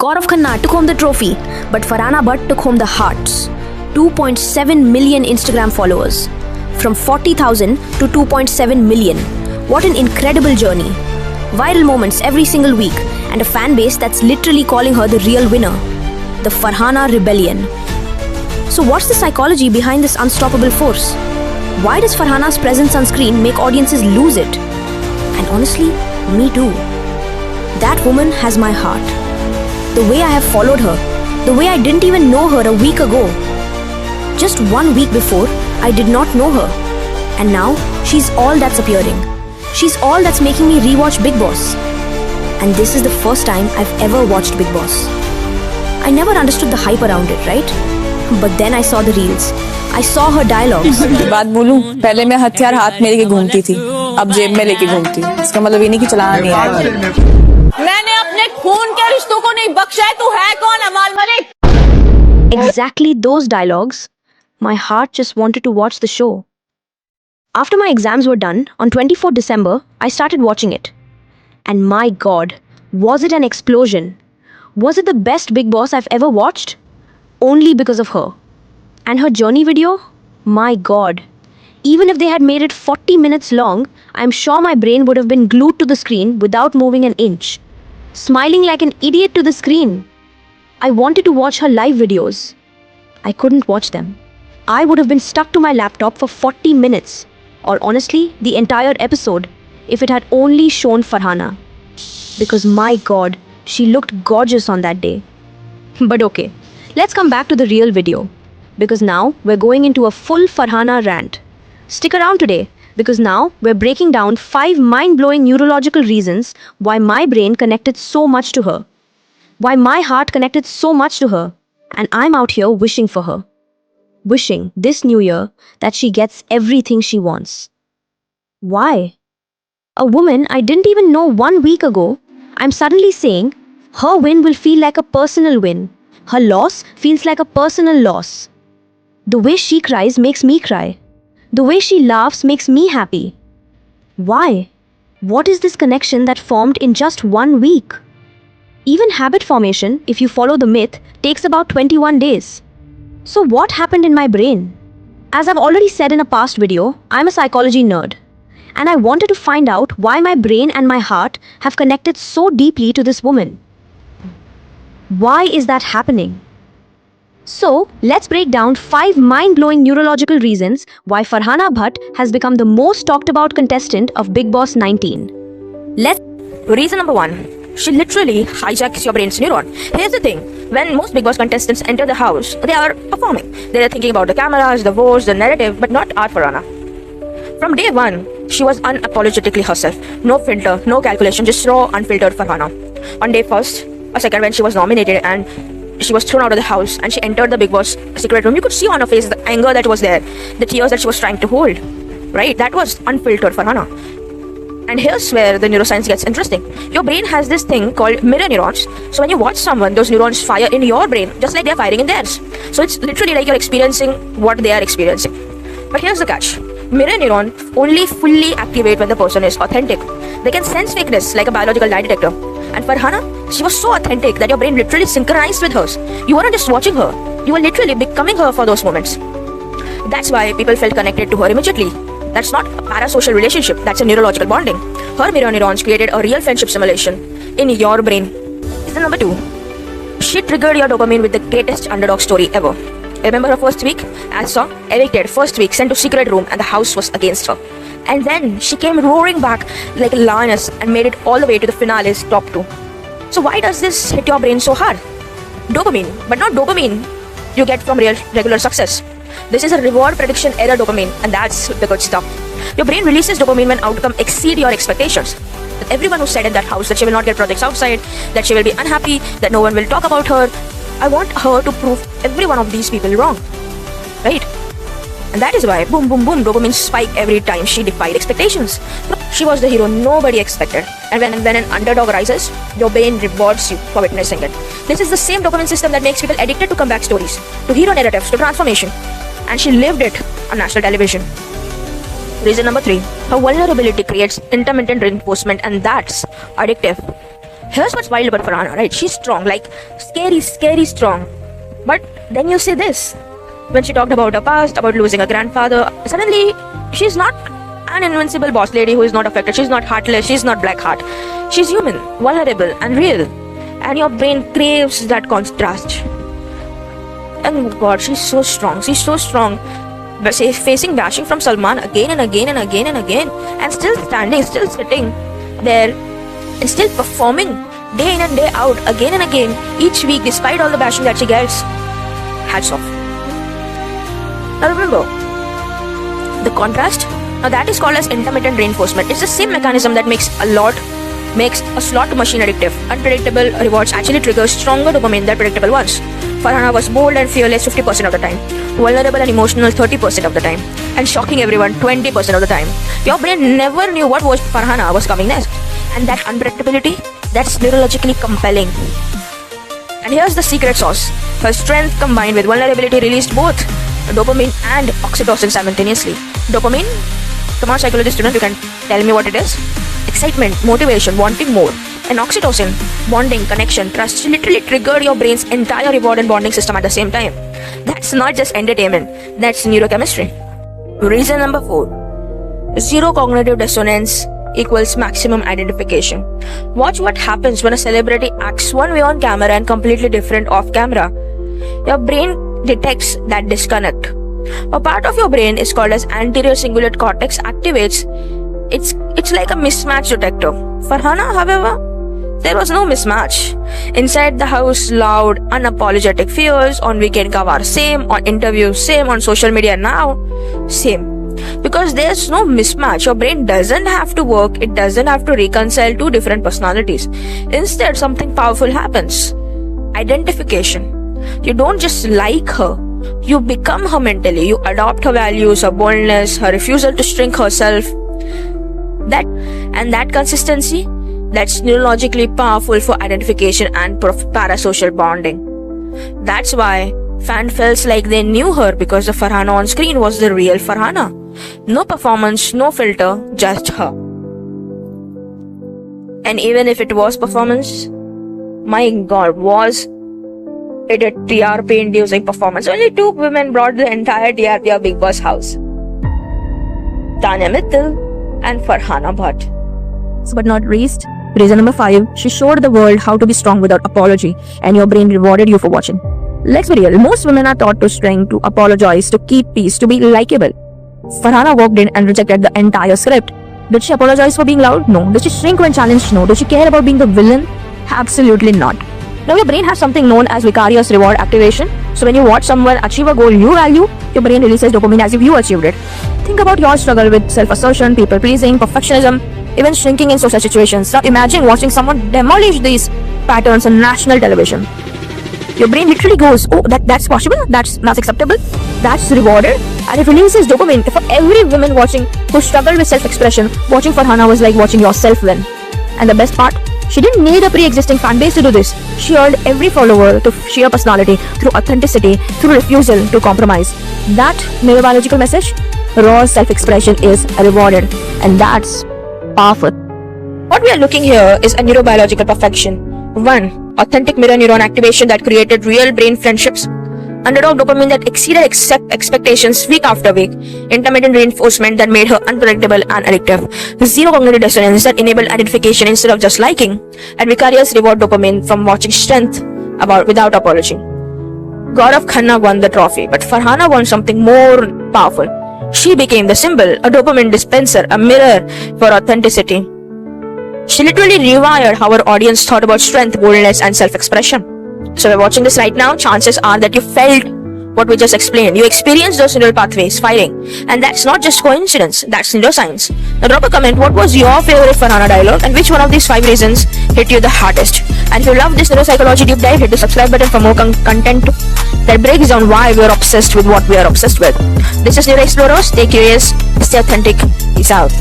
Gaurav Khanna took home the trophy, but Farhana Bhatt took home the hearts. 2.7 million Instagram followers. From 40,000 to 2.7 million. What an incredible journey. Viral moments every single week and a fan base that's literally calling her the real winner. The Farhana Rebellion. So what's the psychology behind this unstoppable force? Why does Farhana's presence on screen make audiences lose it? And honestly, me too. That woman has my heart. The way I have followed her, the way I didn't even know her a week ago. Just 1 week before, I did not know her. And now, she's all that's appearing. She's all that's making me rewatch Bigg Boss. And this is the first time I've ever watched Bigg Boss. I never understood the hype around it, right? But then I saw the reels. I saw her dialogues. बात बोलूं, पहले मैं हथियार हाथ में लेके घूमती थी, अब जेब में लेके घूमती हूँ। इसका मतलब ये नहीं कि चलाना नहीं आएगा। मैंने अपने खून के रिश्तों को नहीं बख्शा है, तू है कौन अमाल Malik? Exactly those dialogues. My heart just wanted to watch the show. After my exams were done, on 24 December, I started watching it. And my God, was it an explosion? Was it the best Bigg Boss I've ever watched? Only because of her. And her journey video? My God. Even if they had made it 40 minutes long, I'm sure my brain would have been glued to the screen without moving an inch. Smiling like an idiot to the screen. I wanted to watch her live videos. I couldn't watch them. I would have been stuck to my laptop for 40 minutes. Or honestly, the entire episode, if it had only shown Farhana. Because my God, she looked gorgeous on that day. But okay, let's come back to the real video. Because now we're going into a full Farhana rant. Stick around today, because now we're breaking down 5 mind-blowing neurological reasons why my brain connected so much to her. Why my heart connected so much to her. And I'm out here wishing for her. Wishing this new year that she gets everything she wants. Why? A woman I didn't even know 1 week ago, I'm suddenly saying her win will feel like a personal win. Her loss feels like a personal loss. The way she cries makes me cry. The way she laughs makes me happy. Why? What is this connection that formed in just 1 week? Even habit formation, if you follow the myth, takes about 21 days. So what happened in my brain? As I've already said in a past video, I'm a psychology nerd. And I wanted to find out why my brain and my heart have connected so deeply to this woman. Why is that happening? So, let's break down 5 mind-blowing neurological reasons why Farhana Bhatt has become the most talked about contestant of Bigg Boss 19. Reason number 1. She literally hijacks your brain's neuron. Here's the thing. When most Bigg Boss contestants enter the house, they are performing. They are thinking about the cameras, the votes, the narrative, but not our Farhana. From day 1, she was unapologetically herself. No filter, no calculation, just raw, unfiltered Farhana. On day 1st or 2nd, when she was nominated and she was thrown out of the house and she entered the Bigg Boss secret room, you could see on her face the anger that was there, the tears that she was trying to hold. Right? That was unfiltered Farhana. And here's where the neuroscience gets interesting. Your brain has this thing called mirror neurons. So when you watch someone, those neurons fire in your brain just like they're firing in theirs. So it's literally like you're experiencing what they are experiencing. But here's the catch. Mirror neuron only fully activate when the person is authentic. They can sense fakeness like a biological lie detector. And Farhana, she was so authentic that your brain literally synchronized with hers. You weren't just watching her. You were literally becoming her for those moments. That's why people felt connected to her immediately. That's not a parasocial relationship, that's a neurological bonding. Her mirror neurons created a real friendship simulation in your brain. Reason number 2. She triggered your dopamine with the greatest underdog story ever. Remember her first week? As saw, evicted, first week, sent to secret room and the house was against her. And then she came roaring back like a lioness and made it all the way to the finale's top 2. So why does this hit your brain so hard? Dopamine, but not dopamine you get from regular success. This is a reward prediction error dopamine, and that's the good stuff. Your brain releases dopamine when outcome exceed your expectations. That everyone who said in that house that she will not get projects outside, that she will be unhappy, that no one will talk about her, I want her to prove every one of these people wrong. Right? And that is why, boom, boom, boom, dopamine spike every time she defied expectations. She was the hero nobody expected. And when an underdog rises, your brain rewards you for witnessing it. This is the same dopamine system that makes people addicted to comeback stories, to hero narratives, to transformation. And she lived it on national television. Reason number 3. Her vulnerability creates intermittent reinforcement, and that's addictive. Here's what's wild about Farhana, right? She's strong, like scary, scary strong. But then you see this. When she talked about her past, about losing a grandfather, suddenly she's not an invincible boss lady who is not affected. She's not heartless. She's not black heart. She's human, vulnerable, and real. And your brain craves that contrast. And God, she's so strong. She's so strong. But facing bashing from Salman again and again and again and again, and still standing, still sitting there, and still performing day in and day out, again and again, each week, despite all the bashing that she gets. Hats off. Now remember, the contrast, now that is called as intermittent reinforcement. It's the same mechanism that makes a slot machine addictive. Unpredictable rewards actually trigger stronger dopamine than predictable ones. Farhana was bold and fearless 50% of the time, vulnerable and emotional 30% of the time, and shocking everyone 20% of the time. Your brain never knew what was Farhana was coming next. And that unpredictability, that's neurologically compelling. And here's the secret sauce. Her strength combined with vulnerability released both dopamine and oxytocin simultaneously. Dopamine, come on psychologist student, you can tell me what it is. Excitement, motivation, wanting more. And oxytocin, bonding, connection, trust. She literally triggered your brain's entire reward and bonding system at the same time. That's not just entertainment, that's neurochemistry. Reason number 4. Zero cognitive dissonance equals maximum identification. Watch what happens when a celebrity acts one way on camera and completely different off camera. Your brain detects that disconnect. A part of your brain is called as anterior cingulate cortex activates. It's like a mismatch detector. Farhana, however, there was no mismatch. Inside the house, loud, unapologetic fears. On weekend cover, same. On interviews, same. On social media now, same. Because there's no mismatch. Your brain doesn't have to work. It doesn't have to reconcile two different personalities. Instead, something powerful happens. Identification. You don't just like her. You become her mentally. You adopt her values, her boldness, her refusal to shrink herself. That consistency, that's neurologically powerful for identification and parasocial bonding. That's why fans felt like they knew her, because the Farhana on screen was the real Farhana. No performance, no filter, just her. And even if it was performance, my God, was it a TRP-inducing performance? Only 2 women brought the entire TRP of Bigg Boss house. Tanya Mittal and Farhana Bhatt. But not least, reason number 5, she showed the world how to be strong without apology, and your brain rewarded you for watching. Let's be real, most women are taught to shrink, to apologize, to keep peace, to be likable. Farhana walked in and rejected the entire script. Did she apologize for being loud? No. Did she shrink when challenged? No. Did she care about being the villain? Absolutely not. Now your brain has something known as vicarious reward activation. So when you watch someone achieve a goal you value, your brain releases dopamine as if you achieved it. Think about your struggle with self-assertion, people-pleasing, perfectionism, even shrinking in social situations. Now imagine watching someone demolish these patterns on national television. Your brain literally goes, oh, that's possible, that's acceptable, that's rewarded, and it releases dopamine. For every woman watching who struggled with self-expression, watching Farhana was like watching yourself win. And the best part, she didn't need a pre-existing fan base to do this. She earned every follower through sheer personality, through authenticity, through refusal to compromise. That neurobiological message, raw self-expression is rewarded, and that's powerful. What we are looking here is a neurobiological perfection. 1. Authentic mirror neuron activation that created real brain friendships. Underdog dopamine that exceeded expectations week after week. Intermittent reinforcement that made her unpredictable and addictive. Zero cognitive dissonance that enabled identification instead of just liking. And vicarious reward dopamine from watching strength without apology. Gaurav Khanna won the trophy, but Farhana won something more powerful. She became the symbol, a dopamine dispenser, a mirror for authenticity. She literally rewired how her audience thought about strength, boldness, and self-expression. So by watching this right now, chances are that you felt what we just explained. You experienced those neural pathways firing. And that's not just coincidence, that's neuroscience. Now drop a comment, what was your favorite Farhana dialogue and which one of these 5 reasons hit you the hardest? And if you love this neuropsychology deep dive, hit the subscribe button for more content that breaks down why we are obsessed with what we are obsessed with. This is Neuro Explorers. Stay curious, stay authentic. Peace out.